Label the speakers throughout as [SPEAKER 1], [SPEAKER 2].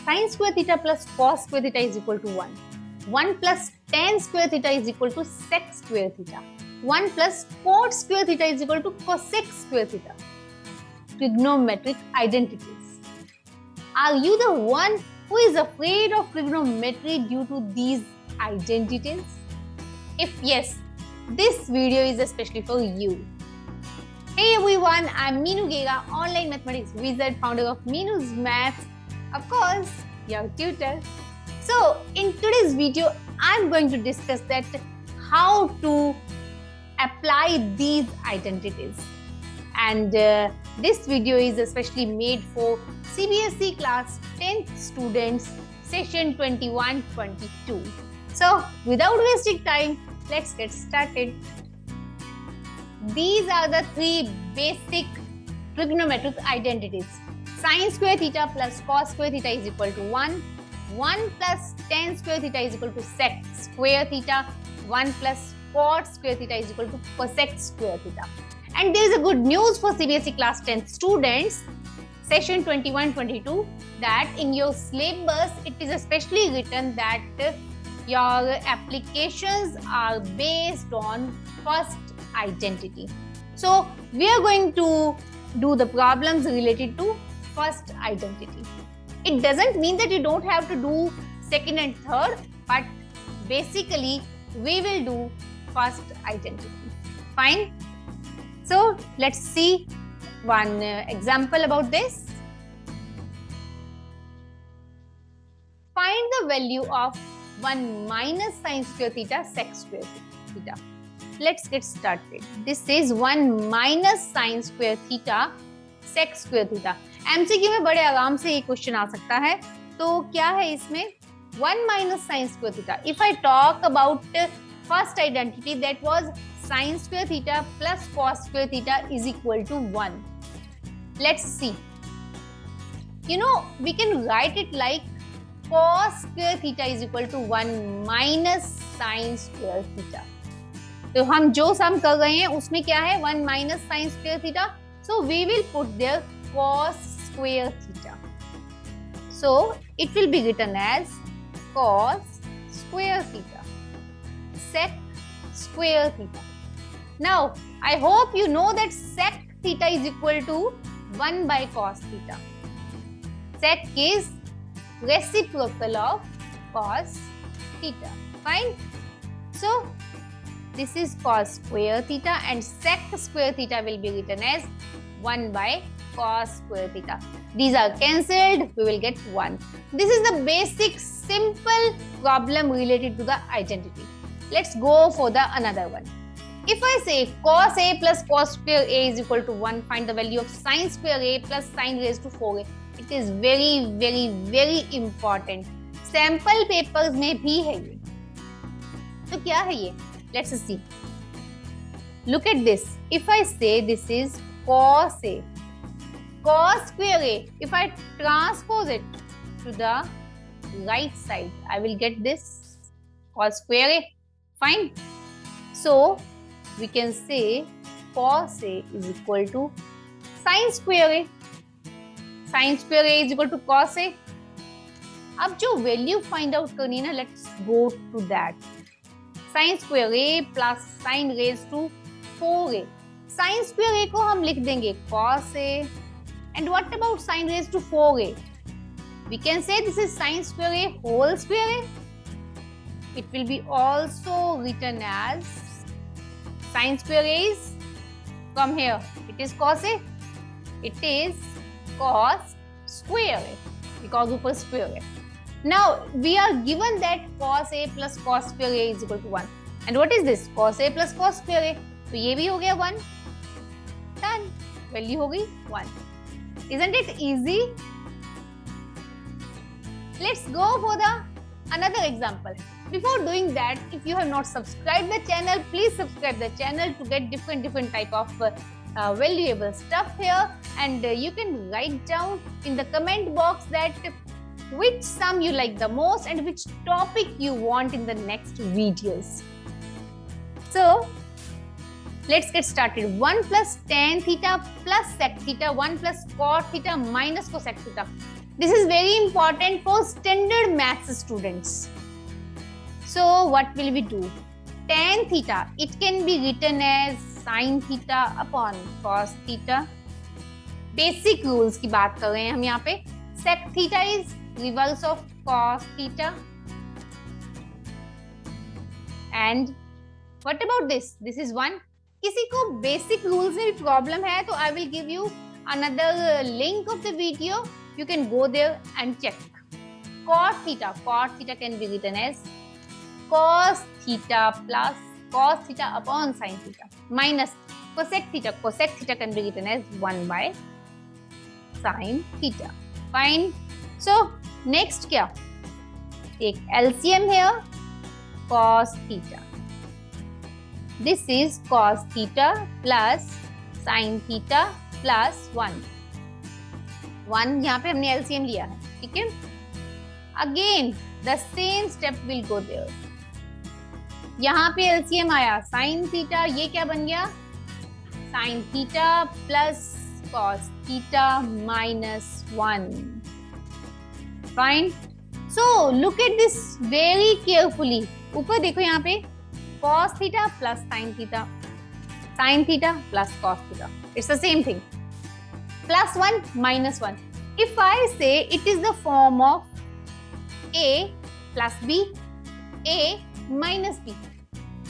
[SPEAKER 1] Sin square theta plus cos square theta is equal to 1. 1 plus tan square theta is equal to sec square theta. 1 plus cot square theta is equal to cosec square theta. Trigonometric identities. Are you the one who is afraid of trigonometry due to these identities? If yes, this video is especially for you. Hey everyone, I'm Meenu Gega, online mathematics wizard, founder of Meenu's Maths, of course, your tutor. So in today's video, I'm going to discuss that how to apply these identities. And this video is especially made for CBSE class 10th students, session 21-22. So without wasting time, let's get started. These are the three basic trigonometric identities. Sin square theta plus cos square theta is equal to 1. 1 plus tan square theta is equal to sec square theta. 1 plus cot square theta is equal to cosec square theta. And there is a good news for CBSE class 10 students, session 21-22, that in your syllabus it is especially written that your applications are based on first identity. So we are going to do the problems related to first identity. It doesn't mean that you don't have to do second and third, but basically we will do first identity. Fine. So let's see one example about this. Find the value of 1 minus sin square theta sec square theta. Let's get started. This is 1 minus sin square theta sec square theta. MCQ में बड़े आराम से ये question आ सकता है. तो क्या है इसमें? 1 minus sin square theta. If I talk about first identity, that was sin square theta plus cos square theta is equal to 1. Let's see. You know, we can write it like cos square theta is equal to 1 minus sin square theta. तो हम जो सम कर रहे हैं उसमें क्या है? 1 minus sin square theta. So we will put there cos square theta. So it will be written as cos square theta sec square theta. Now I hope you know that sec theta is equal to 1 by cos theta. Sec is reciprocal of cos theta. Fine. So this is cos square theta and sec square theta will be written as 1 by cos square theta. These are cancelled. We will get 1. This is the basic simple problem related to the identity. Let's go for the another one. If I say cos a plus cos square a is equal to 1, find the value of sin square a plus sin raised to 4a. It is very important. Sample papers में भी है ये. तो क्या है ये? Let's see. Look at this. If I say this is cos a, cos square a, if I transpose it to the right side, I will get this cos square a. Fine. So we can say cos a is equal to sin square a. Sin square a is equal to cos a. अब जो value find out करनी है ना, let's go to that. sin square a plus sin raised to 4a. sin square a को हम लिख देंगे cos a. And what about sin raised to 4a? We can say this is sin square a whole square a. It will be also written as sin square a is from here. It is cos a. It is cos square a because ऊपर square है. Now we are given that cos a plus cos square a is equal to 1. And what is this? Cos a plus cos square a. तो ये भी हो गया 1. Done. Value हो गई 1. Isn't it easy? Let's go for the another example. Before doing that, if you have not subscribed the channel, please subscribe the channel to get different type of valuable stuff here. And you can write down in the comment box that which sum you like the most and which topic you want in the next videos. So let's get started. 1 plus tan theta plus sec theta, 1 plus cot theta minus cosec theta. This is very important for standard maths students. So what will we do? Tan theta, it can be written as sin theta upon cos theta. Basic rules की बात कर रहे हैं हम यहाँ पे. Sec theta is reverse of cos theta. And what about this? This is one. किसी को basic rules में भी problem है तो I will give you another link of the video. You can go there and check. Cot theta can be written as cos theta plus cos theta upon sin theta minus cosec theta can be written as 1 by sin theta. Fine. So next क्या? Take LCM here. Cos theta. This is cos theta plus sin theta plus 1. 1 यहाँ पे हमने LCM लिया है, ठीक है? Again the same step will go there. यहाँ पे LCM आया sin theta, ये क्या बन गया? Sin theta plus cos theta minus 1. Fine. So look at this very carefully. ऊपर देखो यहाँ पे cos theta plus sin theta plus cos theta. It's the same thing. Plus 1 minus 1. If I say it is the form of A plus B, A minus B.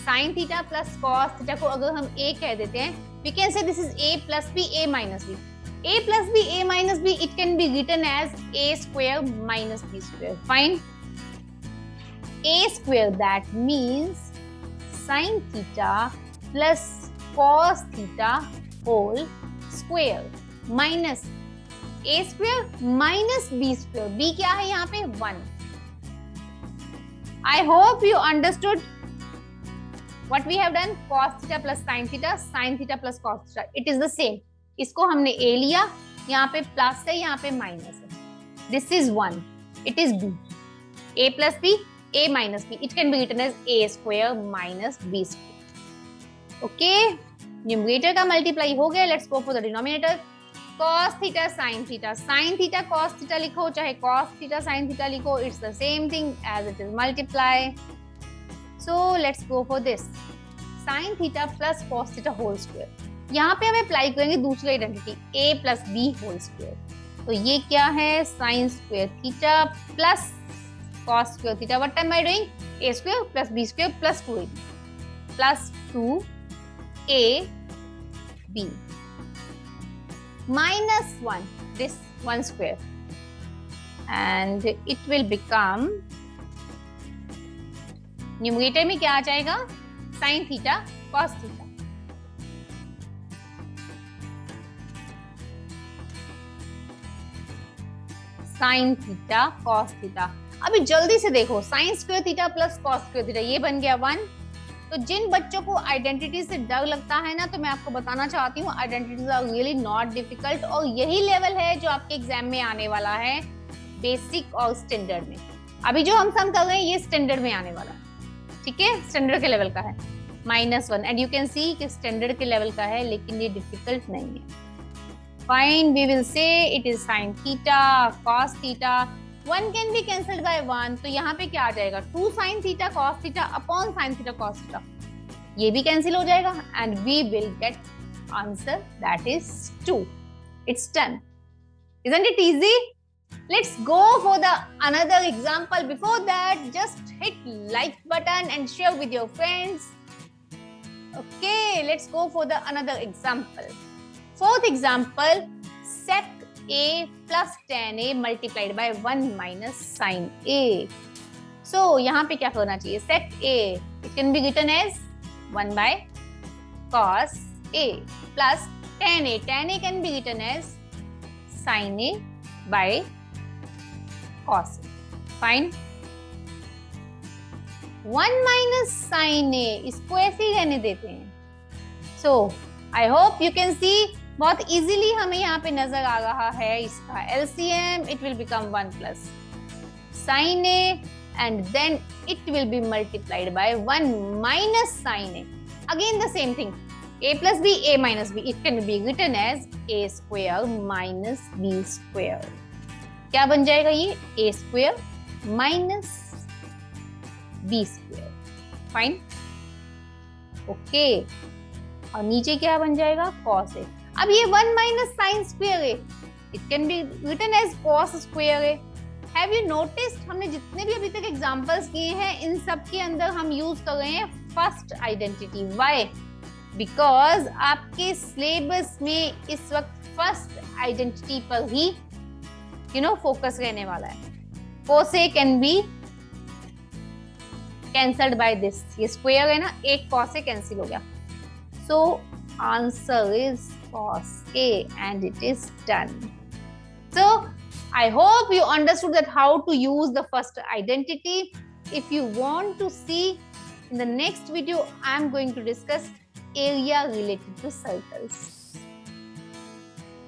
[SPEAKER 1] Sin theta plus cos theta को अगर हम A कह देते हैं, we can say this is A plus B, A minus B. A plus B, A minus B, it can be written as A square minus B square. Fine. A square, that means sin theta plus cos theta whole square minus A square minus B square. B क्या है यहाँ पे? 1. I hope you understood what we have done. Cos theta plus sin theta plus cos theta. It is the same. इसको हमने A लिया, यहाँ पे plus है, यहाँ पे माइनस है. This is 1. It is B. A plus B, A minus B. It can be written as A square minus B square. Okay. Numerator का multiply हो गया. Let's go for the denominator. Cos theta sin theta cos theta लिखो, चाहे cos theta sin theta लिखो, it's the same thing as it is multiply. So let's go for this. Sin theta plus cos theta whole square. यहाँ पे हम apply करेंगे दूसरी identity a plus b whole square. तो ये क्या है? sin square theta plus cos square theta. What am I doing? A square plus b square plus 2ab plus 2ab minus 1, this 1 square, and it will become, numerator में क्या आ जाएगा? sin theta cos theta. sin theta cos theta. अभी जल्दी से देखो, sin square theta plus cos square theta, ये बन गया 1. तो जिन बच्चों को आइडेंटिटी से डर लगता है ना, तो मैं आपको बताना चाहती हूँ identities are really not difficult, और यही लेवल है जो आपके एग्जाम में आने वाला है, बेसिक और स्टैंडर्ड में. अभी जो हम सम कर रहे हैं ये स्टैंडर्ड में आने वाला है, ठीक है? स्टैंडर्ड के लेवल का है -1, एंड यू कैन सी कि स्टैंडर्ड के लेवल का है, लेकिन ये डिफिकल्ट नहीं है. Fine, we will say it is sin theta cos theta. 1 can be cancelled by 1, तो यहाँ पे क्या आ जाएगा? 2 sin theta cos theta upon sin theta cos theta. ये भी कैंसिल हो जाएगा, and we will get answer that is 2. It's done. Isn't it easy? Let's go for the another example. Before that, just hit like button and share with your friends. Okay, let's go for the another example. Fourth example, sec a plus tan a multiplied by 1 minus sin a. So यहाँ पे क्या करना चाहिए? sec a, it can be written as 1 by cos a plus tan a. Tan a can be written as sin a by cos a. Fine. 1 minus sin a, इसको ऐसे ही रहने देते हैं. So I hope you can see बहुत easily हमें यहाँ पे नजर आ रहा है इसका LCM. It will become 1 plus sin a and then it will be multiplied by 1 minus sin a. Again the same thing, a plus b, a minus b. It can be written as a square minus b square. क्या बन जाएगा ये, a square minus b square, fine, okay. और नीचे क्या बन जाएगा, cos a। अब ये 1 माइनस साइन स्क्वायर है, it can be written as cos square है। हैव यू नोटिस्ड, हमने जितने भी अभी तक एग्जांपल्स किए हैं इन सब के अंदर हम यूज कर रहे हैं फर्स्ट आइडेंटिटी। व्हाई? बिकॉज आपके सिलेबस में इस वक्त फर्स्ट आइडेंटिटी पर ही फोकस रहने वाला है। cos a can be cancelled by this, ये स्क्वायर है ना, एक cos a कैंसिल हो गया, so answer is cos a and it is done. So I hope you understood that how to use the first identity. If you want to see in the next video, I am going to discuss area related to circles.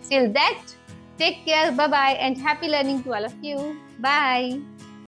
[SPEAKER 1] Till that, take care, bye bye, and happy learning to all of you. Bye.